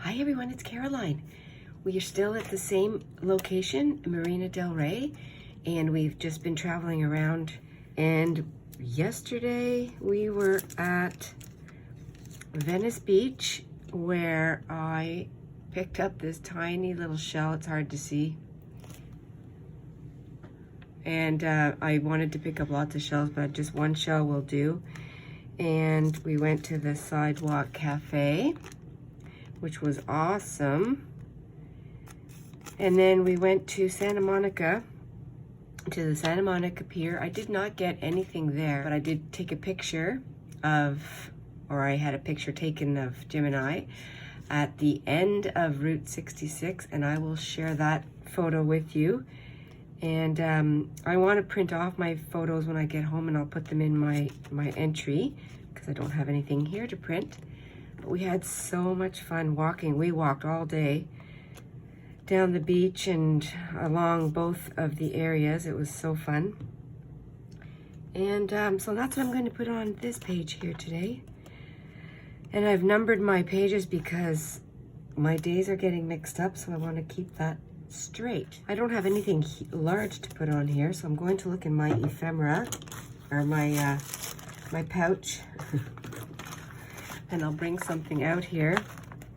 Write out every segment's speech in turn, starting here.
Hi everyone, it's Caroline. We are still at the same location, Marina del Rey, and we've just been traveling around. And yesterday we were at Venice Beach where I picked up this tiny little shell. It's hard to see. And I wanted to pick up lots of shells, but just one shell will do. And we went to the Sidewalk Cafe, which was awesome. And then we went to Santa Monica, to the Santa Monica Pier. I did not get anything there, but I did take a picture of, or I had a picture taken of Jim and I at the end of Route 66, and I will share that photo with you. And I want to print off my photos when I get home, and I'll put them in my entry because I don't have anything here to print. But we had so much fun walking. We walked all day down the beach and along both of the areas. It was so fun. And so that's what I'm going to put on this page here today. And I've numbered my pages because my days are getting mixed up, so I want to keep that straight. I don't have anything large to put on here, so I'm going to look in my ephemera, or my my pouch, and I'll bring something out here.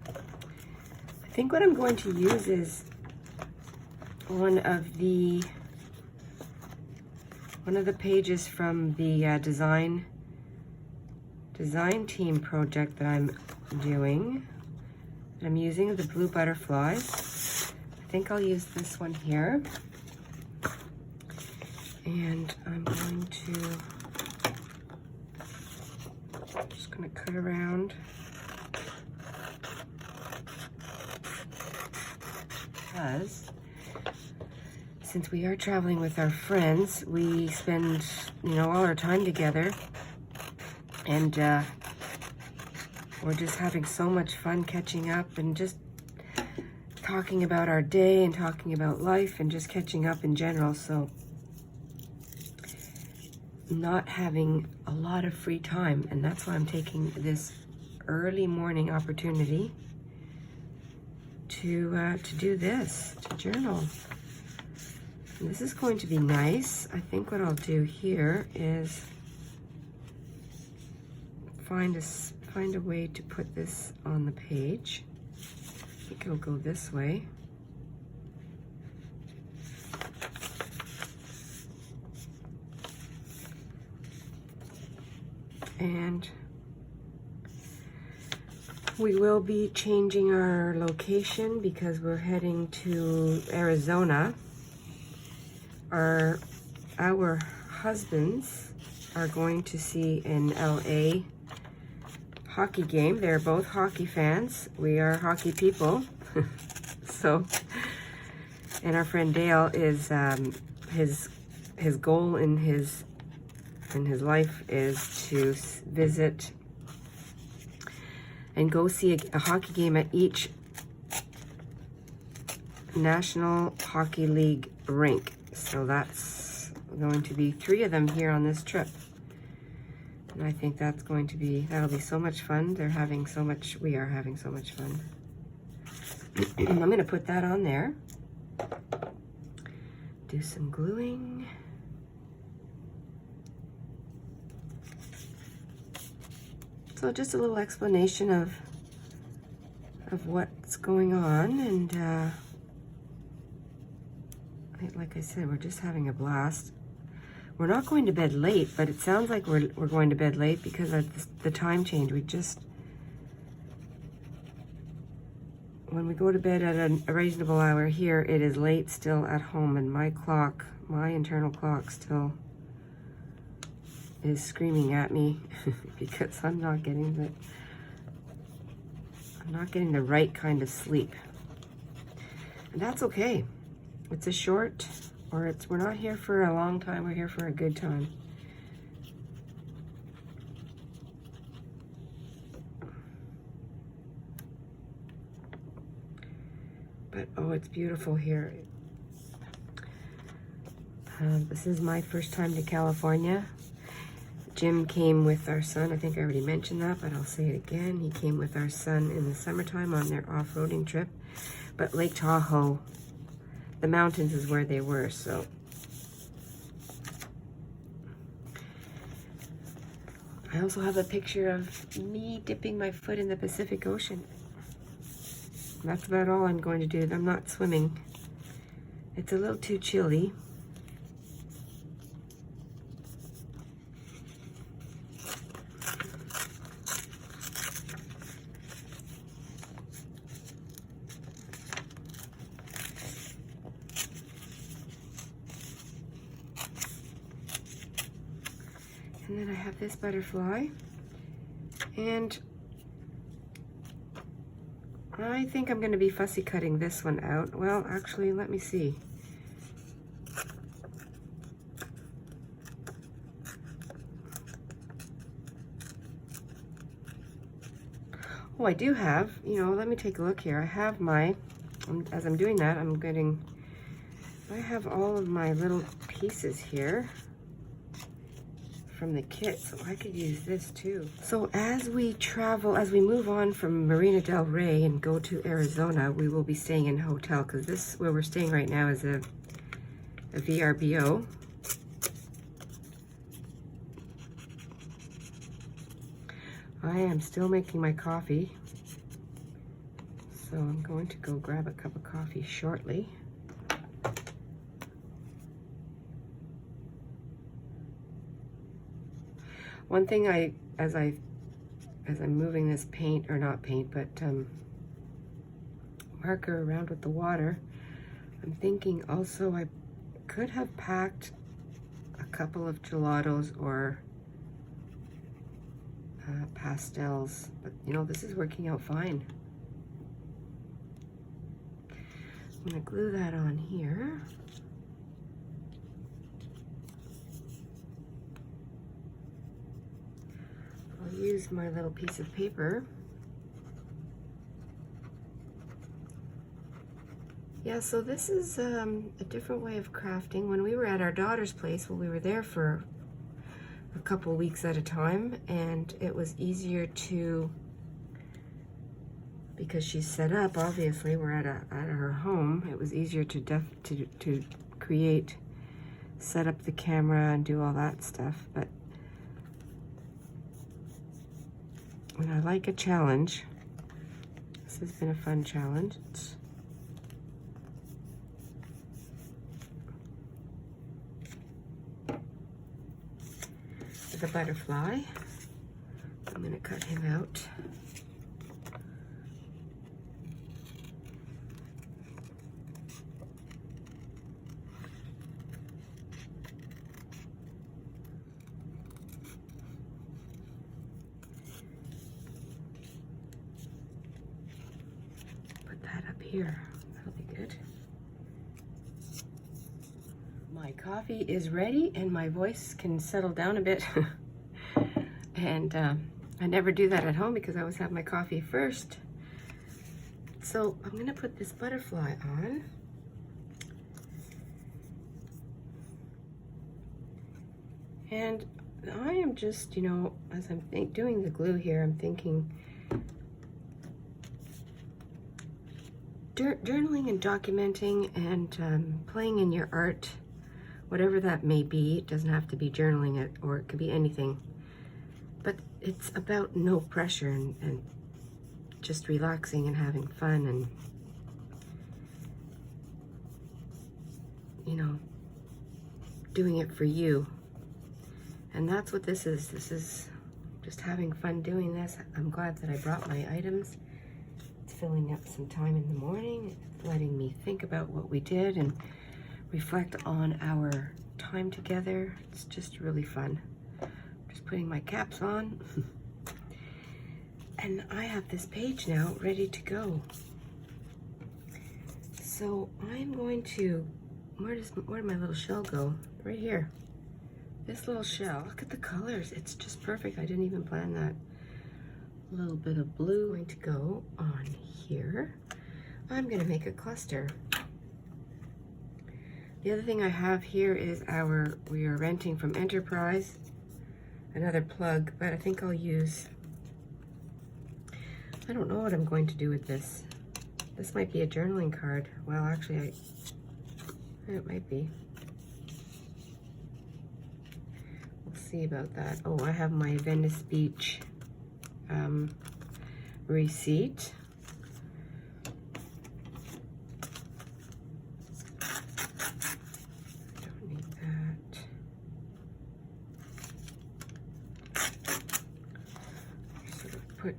I think what I'm going to use is one of the pages from the design team project that I'm doing. I'm using the blue butterflies. I think I'll use this one here. And I'm going to, just going to cut around. Because since we are traveling with our friends, we spend, all our time together. And we're just having so much fun catching up and just talking about our day and talking about life and just catching up in general. So not having a lot of free time, and that's why I'm taking this early morning opportunity to do this, to journal. And this is going to be nice. I think what I'll do here is find a way to put this on the page. I think it'll go this way. And we will be changing our location because we're heading to Arizona. Our husbands are going to see an LA hockey game. They're both hockey fans. We are hockey people. So, and our friend Dale is his goal in his life is to visit and go see a hockey game at each National Hockey League rink. So that's going to be 3 of them here on this trip. And I think that'll be so much fun. We are having so much fun. I'm gonna put that on there. Do some gluing. So just a little explanation of what's going on, and like I said, we're just having a blast. We're not going to bed late, but it sounds like we're going to bed late because of the time change. When we go to bed at a reasonable hour here, it is late still at home, and my internal clock still is screaming at me because I'm not getting the right kind of sleep. And that's okay. It's a short, we're not here for a long time, we're here for a good time. But oh, it's beautiful here. This is my first time to California. Jim came with our son. I think I already mentioned that, but I'll say it again. He came with our son in the summertime on their off-roading trip. But Lake Tahoe, the mountains is where they were, so. I also have a picture of me dipping my foot in the Pacific Ocean. That's about all I'm going to do. I'm not swimming. It's a little too chilly. And then I have this butterfly, and I think I'm going to be fussy cutting this one out. Well, actually, let me see. Oh, I do have, let me take a look here. I have my, as I'm doing that, I have all of my little pieces here from the kit, so I could use this too. So as we move on from Marina del Rey and go to Arizona, we will be staying in a hotel, because this, where we're staying right now, is a VRBO. I am still making my coffee, so I'm going to go grab a cup of coffee shortly. One thing as I'm moving this paint, or not paint, but marker around with the water, I'm thinking also I could have packed a couple of gelatos or pastels, but this is working out fine. I'm gonna glue that on here. I'll use my little piece of paper. Yeah, so this is a different way of crafting. When we were at our daughter's place, well, we were there for a couple weeks at a time, and it was easier to, because she's set up, obviously we're at her home, it was easier to create, set up the camera and do all that stuff. But when I like a challenge, this has been a fun challenge. The butterfly, I'm going to cut him out. Put that up here, that'll be good. My coffee is ready and my voice can settle down a bit. And I never do that at home because I always have my coffee first. So I'm gonna put this butterfly on. And I am just, as I'm doing the glue here, I'm thinking journaling and documenting and playing in your art, whatever that may be. It doesn't have to be journaling, or it could be anything. But it's about no pressure and just relaxing and having fun and, doing it for you. And that's what this is. This is just having fun doing this. I'm glad that I brought my items. It's filling up some time in the morning, letting me think about what we did and reflect on our time together. It's just really fun. Just putting my caps on. And I have this page now ready to go. So I'm going to, where did my little shell go? Right here. This little shell, look at the colors. It's just perfect. I didn't even plan that. A little bit of blue going to go on here. I'm gonna make a cluster. The other thing I have here is we are renting from Enterprise, another plug, but I think I'll use, I don't know what I'm going to do with this. This might be a journaling card. Well, actually, it might be. We'll see about that. Oh, I have my Venice Beach receipt. Don't need that. Sort of put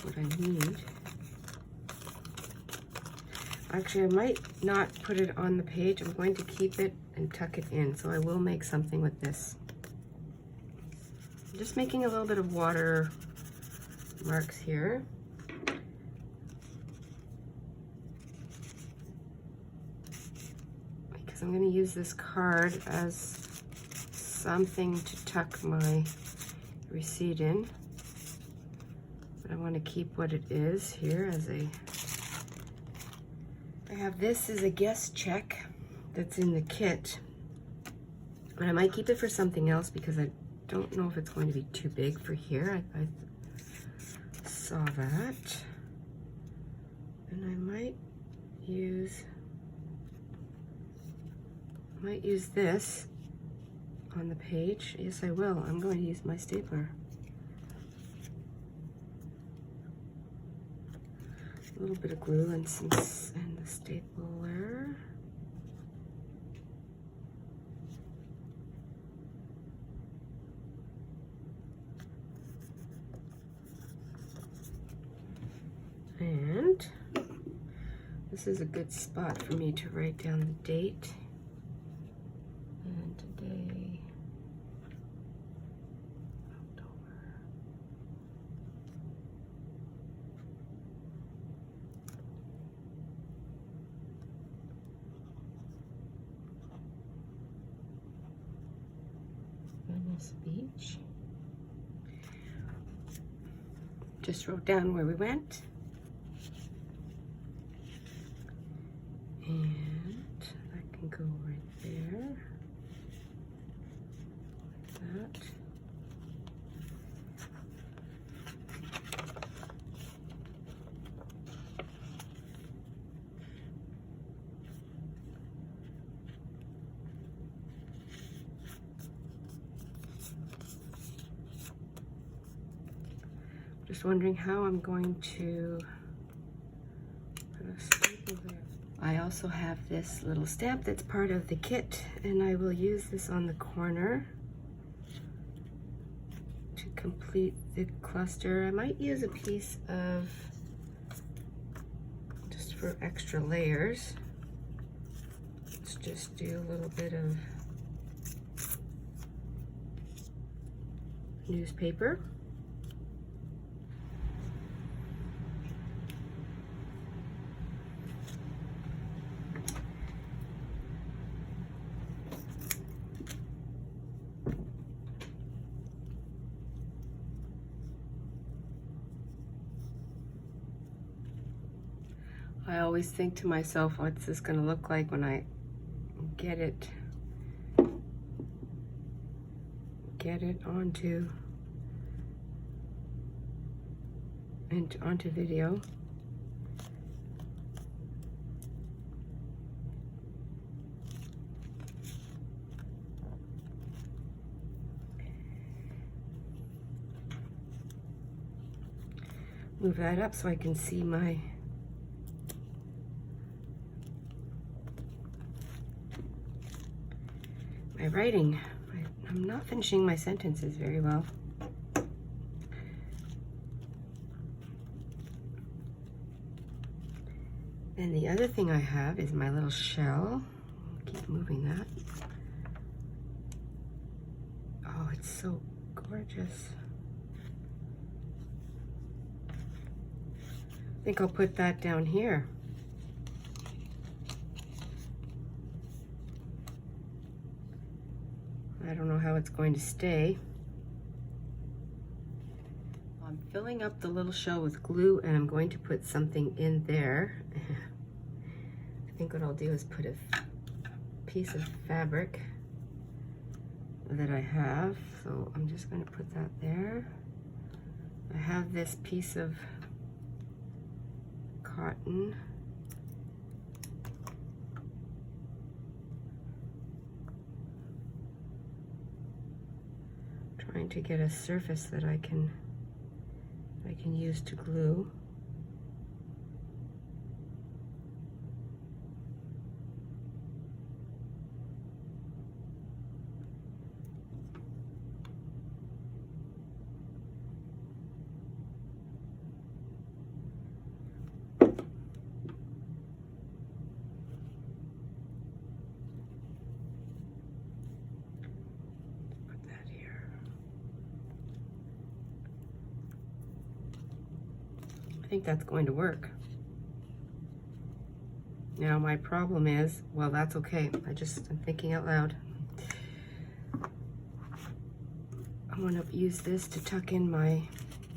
what I need. Actually, I might not put it on the page. I'm going to keep it and tuck it in. So I will make something with this. I'm just making a little bit of water marks here. Because I'm going to use this card as something to tuck my receipt in. But I want to keep what it is here as a... I have this as a guest check that's in the kit. And I might keep it for something else because I don't know if it's going to be too big for here. I saw that. And I might use this on the page. Yes, I will. I'm going to use my stapler. A little bit of glue and the stapler. And this is a good spot for me to write down the date. And today, October. Venice Beach. Just wrote down where we went. And that can go right there. Like that. Just wondering how I'm going to put a staple there. I also have this little stamp that's part of the kit, and I will use this on the corner to complete the cluster. I might use a piece of, just for extra layers. Let's just do a little bit of newspaper. I always think to myself, what's this going to look like when I get it onto video. Move that up so I can see my writing. I'm not finishing my sentences very well. And the other thing I have is my little shell. Keep moving that. Oh, it's so gorgeous. I think I'll put that down here. I don't know how it's going to stay. I'm filling up the little shell with glue, and I'm going to put something in there. I think what I'll do is put a piece of fabric that I have. So I'm just going to put that there. I have this piece of cotton. Trying to get a surface that I can use to glue. I think that's going to work. Now my problem is, well, that's okay. I'm thinking out loud. I'm gonna use this to tuck in my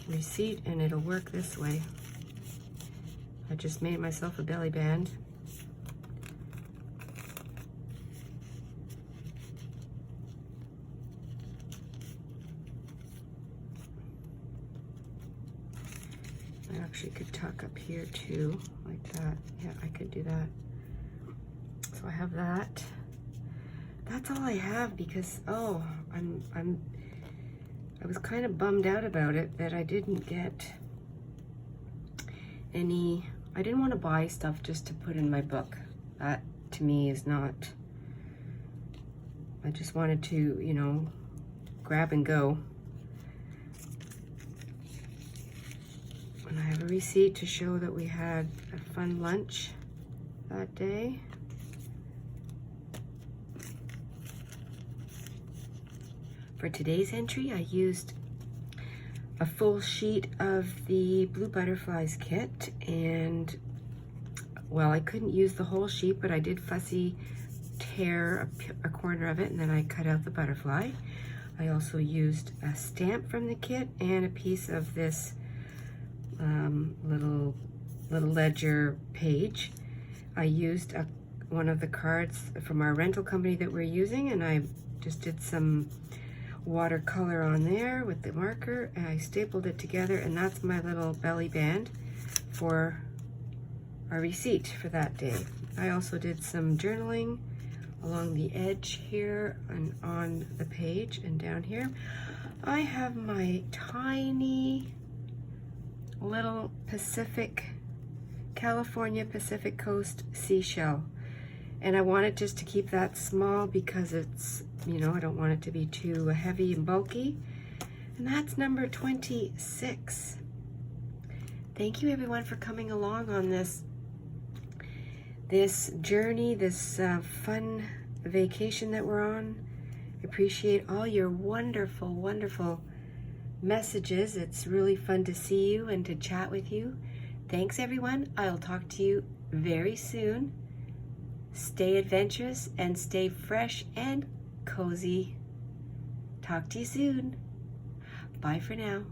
receipt and it'll work this way. I just made myself a belly band. I actually could tuck up here too, like that. Yeah, I could do that. So I have that. That's all I have because, oh, I was kind of bummed out about it that I didn't get any, I didn't want to buy stuff just to put in my book. That to me is not, I just wanted to, you know, grab and go. And I have a receipt to show that we had a fun lunch that day. For today's entry, I used a full sheet of the Blue Butterflies kit, and well, I couldn't use the whole sheet, but I did fussy tear a corner of it, and then I cut out the butterfly. I also used a stamp from the kit and a piece of this little ledger page. I used one of the cards from our rental company that we're using, and I just did some watercolor on there with the marker, and I stapled it together, and that's my little belly band for our receipt for that day. I also did some journaling along the edge here and on the page and down here. I have my tiny little California Pacific Coast seashell, and I wanted just to keep that small because it's, you know, I don't want it to be too heavy and bulky. And that's number 26. Thank you everyone for coming along on this journey, this fun vacation that we're on. I appreciate all your wonderful, wonderful messages. It's really fun to see you and to chat with you. Thanks everyone. I'll talk to you very soon. Stay adventurous and stay fresh and cozy. Talk to you soon. Bye for now.